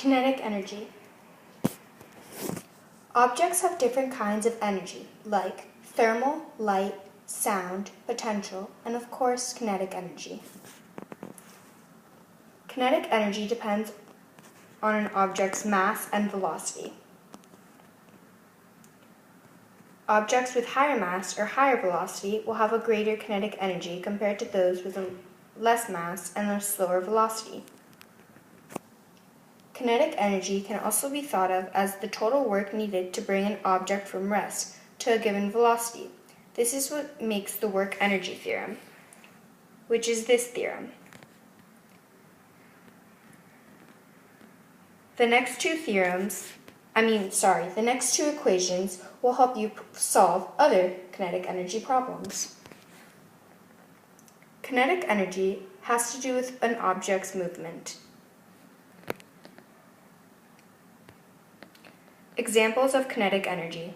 Kinetic energy. Objects have different kinds of energy, like thermal, light, sound, potential, and of course, kinetic energy. Kinetic energy depends on an object's mass and velocity. Objects with higher mass or higher velocity will have a greater kinetic energy compared to those with a less mass and a slower velocity. Kinetic energy can also be thought of as the total work needed to bring an object from rest to a given velocity. This is what makes the work energy theorem, which is this theorem. The next two equations will help you solve other kinetic energy problems. Kinetic energy has to do with an object's movement. Examples of kinetic energy.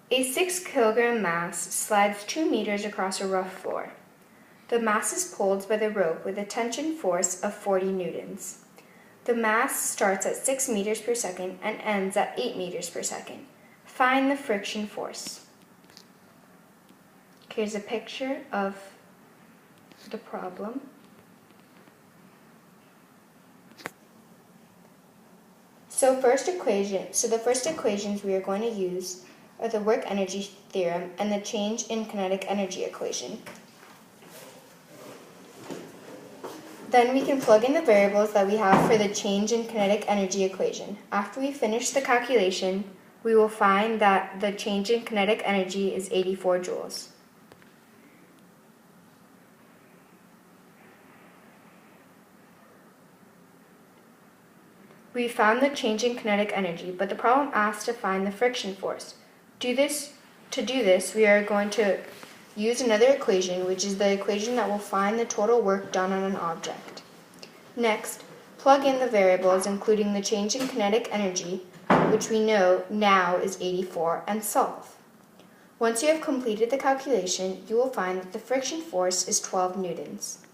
A 6-kilogram mass slides 2 meters across a rough floor. The mass is pulled by the rope with a tension force of 40 newtons. The mass starts at 6 meters per second and ends at 8 meters per second. Find the friction force. Here's a picture of the problem. The first equations we are going to use are the work energy theorem and the change in kinetic energy equation. Then we can plug in the variables that we have for the change in kinetic energy equation. After we finish the calculation, we will find that the change in kinetic energy is 84 joules. We found the change in kinetic energy, but the problem asks to find the friction force. To do this, we are going to use another equation, which is the equation that will find the total work done on an object. Next, plug in the variables, including the change in kinetic energy, which we know now is 84, and solve. Once you have completed the calculation, you will find that the friction force is 12 newtons.